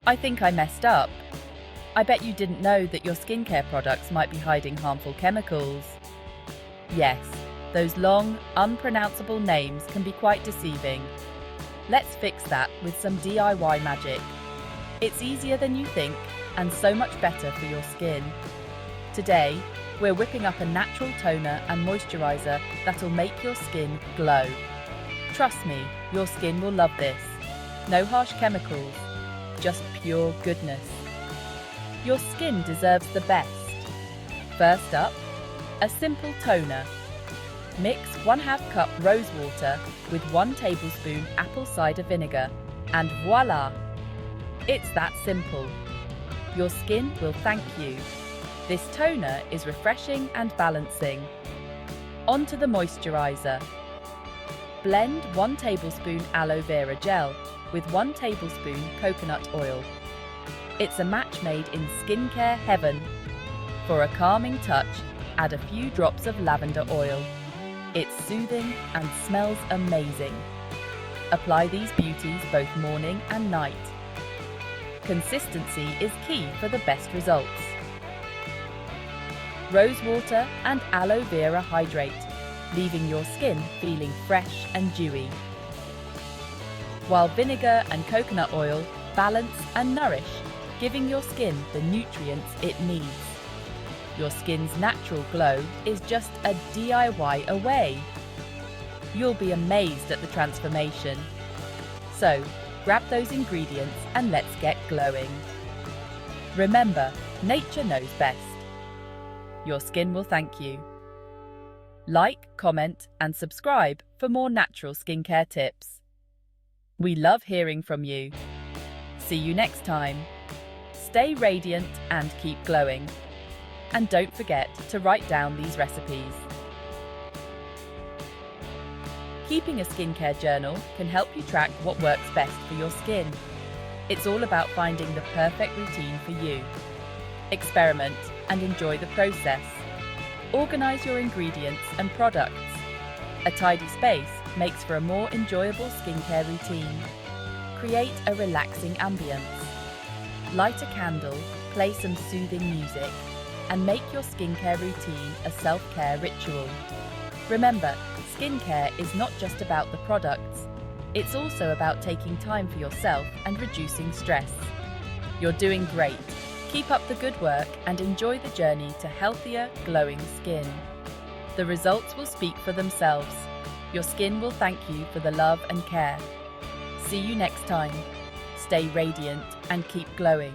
I think I messed up. I bet you didn't know that your skincare products might be hiding harmful chemicals. Yes, those long, unpronounceable names can be quite deceiving. Let's fix that with some DIY magic. It's easier than you think and so much better for your skin. Today, we're whipping up a natural toner and moisturizer that'll make your skin glow. Trust me, your skin will love this. No harsh chemicals, just pure goodness. Your skin deserves the best. First up, a simple toner. Mix 1/2 cup rose water with 1 tablespoon apple cider vinegar and voila! It's that simple. Your skin will thank you. This toner is refreshing and balancing. Onto the moisturizer. Blend 1 tablespoon aloe vera gel with 1 tablespoon coconut oil. It's a match made in skincare heaven. For a calming touch, add a few drops of lavender oil. It's soothing and smells amazing. Apply these beauties both morning and night. Consistency is key for the best results. Rose water and aloe vera hydrate, leaving your skin feeling fresh and dewy. While vinegar and coconut oil balance and nourish, giving your skin the nutrients it needs. Your skin's natural glow is just a DIY away. You'll be amazed at the transformation. So, grab those ingredients and let's get glowing. Remember, nature knows best. Your skin will thank you. Like, comment, and subscribe for more natural skincare tips. We love hearing from you. See you next time. Stay radiant and keep glowing. And don't forget to write down these recipes. Keeping a skincare journal can help you track what works best for your skin. It's all about finding the perfect routine for you. Experiment and enjoy the process. Organize your ingredients and products. A tidy space makes for a more enjoyable skincare routine. Create a relaxing ambience. Light a candle, play some soothing music, and make your skincare routine a self-care ritual. Remember, skincare is not just about the products. It's also about taking time for yourself and reducing stress. You're doing great. Keep up the good work and enjoy the journey to healthier, glowing skin. The results will speak for themselves. Your skin will thank you for the love and care. See you next time. Stay radiant and keep glowing.